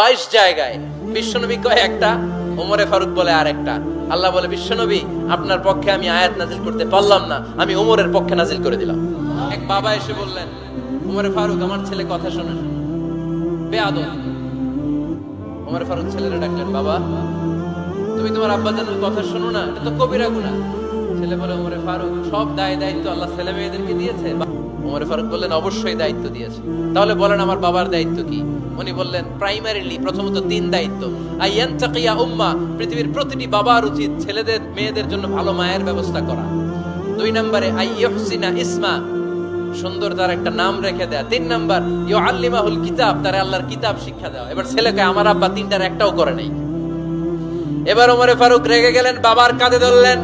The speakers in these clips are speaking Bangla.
22 জায়গায়। বিশ্বনবী কয় একটা, ওমরে ফারুক বলে আর একটা। আল্লাহ বলে, বিশ্বনবী আপনার পক্ষে আমি আয়াত নাজিল করতে পারলাম না, আমি ওমরের পক্ষে নাজিল করে দিলাম। এক বাবা এসে বললেন, ওমরে ফারুক আমার ছেলে কথা শোনে বেয়াদব। ওমরে ফারুক ছেলেরা ডাকলেন, বাবা তুমি তোমার আব্বাজানের কথা শোনো না, এটা তো কবিরা গুনাহ। ছেলে বলে, ওমরে ফারুক সব দায়িত্ব আল্লাহ ছেলে মেয়েদেরকে দিয়েছে। ওমরে ফারুক বললেন, অবশ্যই দায়িত্ব দিয়েছে। তাহলে বলেন আমার বাবার দায়িত্ব কি? উনি বললেন, প্রাইমারিলি প্রথমত 3 দায়িত্ব। আইয়ান তাকিয়া উম্মা, পৃথিবীর প্রতিটি বাবার উচিত ছেলেদের মেয়েদের জন্য ভালো মায়ের ব্যবস্থা করা। 2 নম্বরে আইয়ুহসিনা ইসমা, সুন্দর তার একটা নাম রেখে দেয়া। 3 নাম্বার ইউআল্লিমাহুল কিতাব, তার আল্লাহর কিতাব শিক্ষা দেওয়া। এবার ছেলেকে আমার আব্বা 3টার একটাও করে নাই। এবার ওমরে ফারুক রেগে গেলেন, বাবার কাঁধে ধরলেন,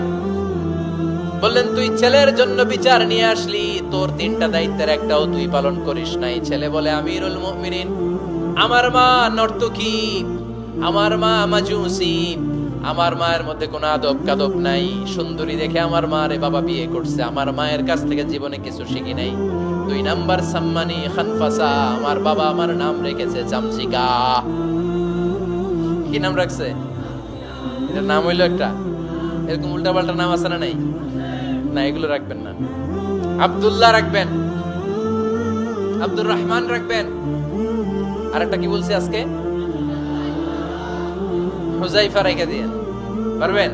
বললেন তুই ছেলের জন্য বিচার নিয়ে আসলি, তোর 3টা দায়িত্বের একটাও তুই পালন করিস নাই। ছেলে বলে, আমিরুল মুমিনিন আমার মা নর্তকী, আমার মা মাজুসি, আমার মায়ের মধ্যে কোনো আদব কাদব নাই, সুন্দরী দেখে আমার মা রে বাবা বিয়ে করছে, আমার মায়ের কাছ থেকে জীবনে কিছু শিখি নাই। 2 নাম্বার সাম্মানি খানফাসা, আমার বাবা আমার নাম রেখেছে চামচিকা। কি নাম রাখছে? এটার নাম হইলো একটা, এরকম উল্টাপাল্টা নাম আছে না? নাই না, এগুলো রাখবেন না। আব্দুল্লাহ রাখবেন, আব্দুর রহমান রাখবেন। আর একটা কি বলছি আজকে? হুজাইফা রেখে দিয়েন, পারবেন?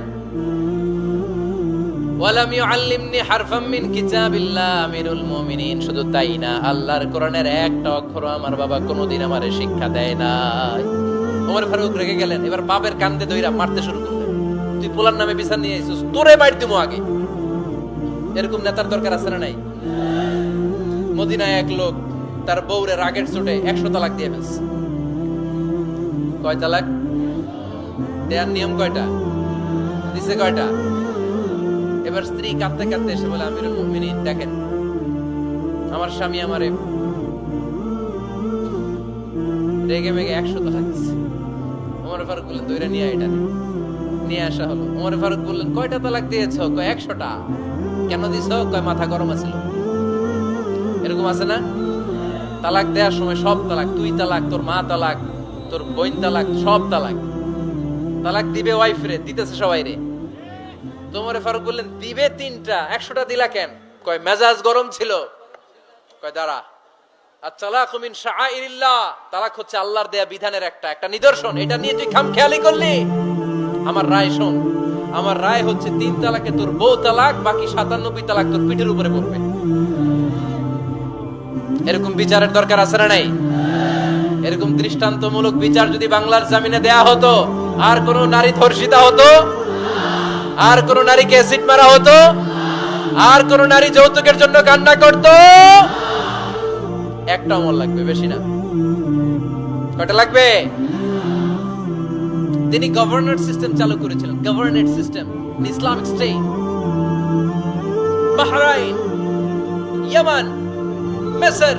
ওয়ালাম ইউআল্লিমনি হারফাম মিন কিতাবিল্লাহ আমিরুল মুমিনিন। শুধু তাই না, আল্লাহর কোরআনের একটা অক্ষর আমার বাবা কোনোদিন আমারে শিক্ষা দেয় নাই। ওমর ফারুক রেগে গেলেন, এবার বাপের কান্দে দইরা মারতে শুরু করলেন। তুই পোলার নামে বিচার নিয়ে আইছিস, তোরে মার দিমু আগে। এরকম নেতার দরকার আছে না নাই? মদিনায় এক লোক তার বউরে রাগের চোটে 100 তালাক দিয়ে ফেলছে। কয় তালাক দেয়ার নিয়ম কয়টা? দিছে কয়টা? এবার স্ত্রী কাঁদতে কাঁদতে এসে বলে, আমিরুল মুমিনিন দেখেন, আমার স্বামী আমারে রেগে মেগে 100 তালাক দিছে। ওমর ফারুক বললেন, দইরা নিয়ে এটা নিয়ে আসা হলো। ওমর ফারুক বললেন, কয়টা তালাক দিয়েছো? কয় 100টা। কেন দিছো? কয় মাথা গরম আছিল। এরকম আছে না? তালাক দেওয়ার সময় সব তালাক, তুই তালাক, তোর মা তালাক, তোর বোন তালাক, সব তালাক। তালাক দিবে ওয়াইফ রে, দিতেছে সবাই রে। ওমর ফারুক বললেন, দিবে 3টা, 100টা দিলা কেন? কয় মেজাজ গরম ছিল। কয় দাঁড়া, আত-তালাকু মিন শাআইরিল্লাহ, তালাক হচ্ছে আল্লাহর দেয়া বিধানের একটা নিদর্শন। এটা নিয়ে তুই খামখেয়ালি করলি? আমার রায় শোন, আমার রায় হচ্ছে 3 তালাকে তোর বউ তালাক, বাকি 97 তালাক তোর পিঠের উপরে পড়বে। এরকম বিচারের দরকার আছে না নাই? এরকম দৃষ্টান্তমূলক বিচার যদি বাংলার জমিনে দেয়া হতো, আর কোন নারী ধর্ষিতা হতো? আর কোন নারীকে অ্যাসিড মারা হতো? আর কোন নারী যৌতুকের জন্য কান্না করত? একটা অমল লাগবে, বেশি না। কয়টা লাগবে? তিনি গভর্নর সিস্টেম চালু করেছিলেন, governor system, Islamic state. Bahrain, ইয়ামান, মিসর,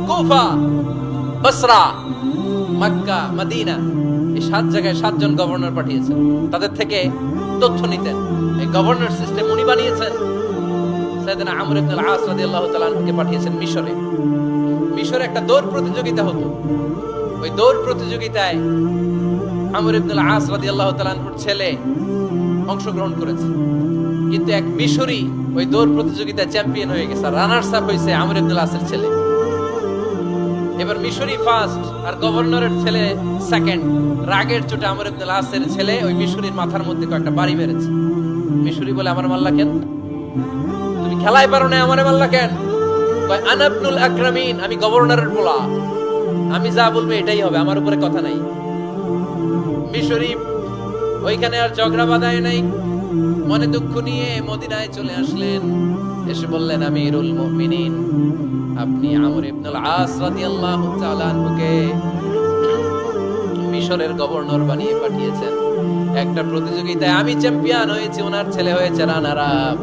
কুফা, বসরা, মক্কা, মদিনা, এই 7 জায়গায় 7 জন গভর্নর পাঠিয়েছেন। তাদের থেকে তথ্য নিতেন। এই গভর্নর সিস্টেম উনি বানিয়েছেন। সাইয়েদনা আমর ইবনে আল-আস রাদিয়াল্লাহু তাআলা আনহুকে পাঠিয়েছেন মিশরে। মিশরে একটা দৌড় প্রতিযোগিতা হতো। ওই দৌড় প্রতিযোগিতায় আমর ইবনে আল-আস রাদিয়াল্লাহু তাআলা আনহুর ছেলে অংশগ্রহণ করেছে, কিন্তু এক মিশরি ওই দৌড় প্রতিযোগিতায় চ্যাম্পিয়ন হয়ে গেছে। রানার্স আপ হয়েছে আমর ইবনে আল-আসের ছেলে। এবার মিশরি ফার্স্ট আর গভর্নরের ছেলে সেকেন্ড। রাগের চোটে আমর ইবনে আল-আসের ছেলে ওই মিশরির মাথার মধ্যে কয়েকটা বাড়ি মেরেছে। মিশরি বলে, আমার মাল্লা কেন? তুমি খেলায় পারো না, আমারে মাল্লা কেন? কয়, আনা ইবনুল আকরামিন, আমি গভর্নরের পোলা, আমি যা বলবো এটাই হবে, আমার উপরে কথা নাই। মিশরি ওইখানে আর ঝগড়া বাঁধায় নাই, মনে দুঃখ নিয়ে মদিনায় চলে আসলেন। এসে বললেন, আমিরুল মুমিনিন, আপনি আমর ইবনে আল-আস রাদিয়াল্লাহু তাআলা আনহুকে মিশরের গভর্নর বানিয়ে পাঠিয়েছেন। একটা প্রতিযোগিতায় আমি চ্যাম্পিয়ন হয়েছি, ওনার ছেলে হয়েছে রানার আপ।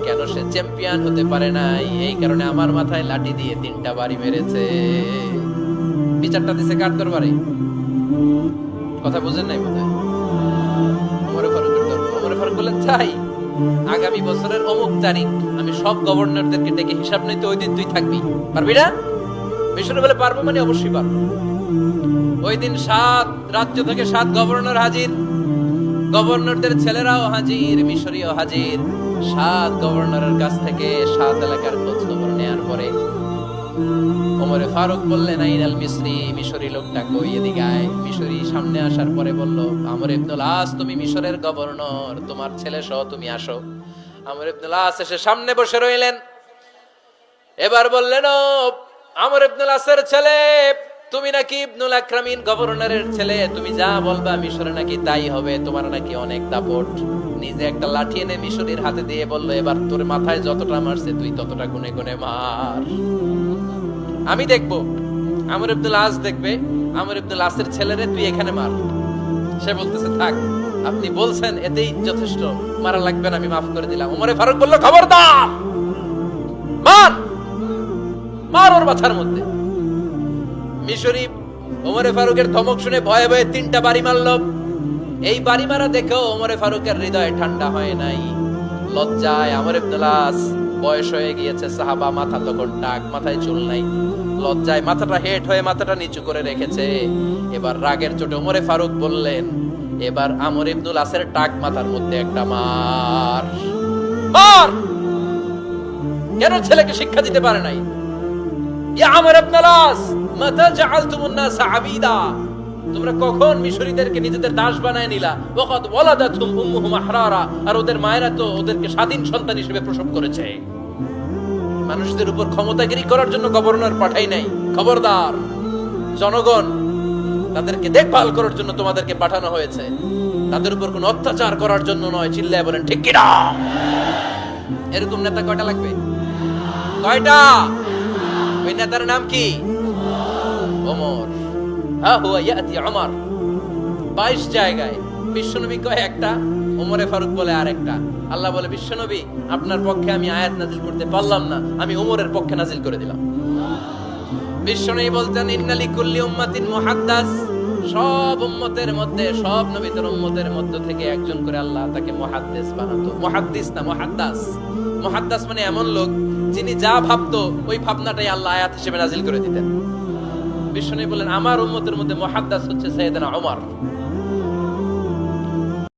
কেন সে চ্যাম্পিয়ন হতে পারে নাই? এই কারণে আমার মাথায় লাঠি দিয়ে 3টা বাড়ি মেরেছে। বিচারটা দিছে কার দরবারে? কথা বুঝেন নাই বোধহয়? ওমর ফারুকের দরবারে। ওমর ফারুক বললেন, তাই আগামী বছরের অমুক তারিখ আমি সব গভর্নরদেরকে ডেকে হিসাব নিতে, ওই দিন তুই থাকবি, পারবি না? মিশরে বলে, পারবো মানে অবশ্যই পারবো। ওই দিন 7 রাজ্য থেকে 7 গভর্নর হাজির, গভর্নরদের ছেলেরাও হাজির, মিশরীয় হাজির। 7 গভর্নরের কাছ থেকে 7 এলাকার খোঁজ খবর নেয়ার পরে ওমরে ফারুক বললেন, আইনাল মিসরি, মিশরী লোকটা কই, এদিকে আয়। মিশরী সামনে আসার পরে বলল, আমর ইবনুল আস, তুমি মিশরের গভর্নর, তোমার ছেলে সহ তুমি আসো। আমর ইবনুল আস এসে সামনে বসে রইলেন। এবার বললেন, ও আমর ইবনুল আসের ছেলে, তুমি নাকি ইবনুল আকরামিন গভর্নরের ছেলে, তুমি যা বলবা মিশরে নাকি তাই হবে, তোমার নাকি অনেক দাপট। নিজে একটা লাঠি এনে মিশরীর হাতে দিয়ে বলল, এবার তোর মাথায় যতটা মারছে তুই ততটা গুনে গুনে মার, আমি দেখবো। আমর ইবনুল আস দেখবে, আমর ইবনুল আসের ছেলেরে তুই এখানে মার। সে বলতেছে, থাক, আপনি বলছেন এতেই যথেষ্ট, মারা লাগবে না, আমি মাফ করে দিলাম। ওমরে ফারুক বলল, খবরদার, মার, মার ওর মাথার মধ্যে। মিশরী ওমরে ফারুকের ধমক শুনে ভয়ে ভয়ে 3টা বাড়ি মারল। এই বাড়ি মারা দেখেও ওমরে ফারুকের হৃদয় ঠান্ডা হয় নাই। লজ্জায় আমর ইবনুল আস, বয়স হয়ে গিয়েছে সাহাবা, মাথা তখন টাক, মাথায় চুল নাই, লজ্জায় মাথাটা হেট হয়ে মাথাটা নিচু করে রেখেছে। এবার রাগের চোটে ওমরে ফারুক বললেন, এবার আমর ইবনুল আসের টাক মাথার মধ্যে একটা মার, মার। কেন ছেলেকে শিক্ষা দিতে পারে নাই? ইয়া আমর ইবনুল আস, মাতা জাআলতুমুন নাস আবিদা, তোমরা কখন মিশরীদেরকে নিজেদের দাস বানায় নিলা? ওয়াকাদ ওয়ালাদাতুম উম্মুহুম আহরারা, আর ওদের মায়েরা তো ওদেরকে স্বাধীন সন্তান হিসেবে প্রসব করেছে। মানুষদের উপর ক্ষমতাগিরি করার জন্য গভর্নর পাঠাই নাই। খবরদার, জনগণ, তাদেরকে দেখভাল করার জন্য তোমাদেরকে পাঠানো হয়েছে, তাদের উপর কোনো অত্যাচার করার জন্য নয়। চিল্লায় বলেন ঠিক কিনা? এরকম নেতা কয়টা লাগবে? কয়টা? ওই নেতার নাম কি? ওমর। হা হুয়া ইয়াতি ওমর। 22 জায়গায় বিশ্বনবী কয় একটা, ওমরে ফারুক বলে আরেকটা। আল্লাহ বলে, বিশ্বনবী, আপনার পক্ষে আমি আয়াত নাজিল করতে পারলাম না, আমি ওমরের পক্ষে নাজিল করে দিলাম। বিশ্বনবী বলতেন, ইন্না লিকুল্লি উম্মাতিন মুহাদ্দাস, সব উম্মতের মধ্যে, সব নবীদের উম্মতের মধ্য থেকে একজন করে আল্লাহ তাকে মুহাদ্দিস বানাতো। মুহাদ্দিস না, মুহাদ্দাস। মুহাদ্দাস মানে এমন লোক যিনি যা ভাবতো ওই ভাবনাটাই আল্লাহ আয়াত হিসেবে নাজিল করে দিতেন। বিশ্বনবী বলেন, আমার উম্মতের মধ্যে মুহাদ্দাস হচ্ছে সাইয়েদনা ওমর।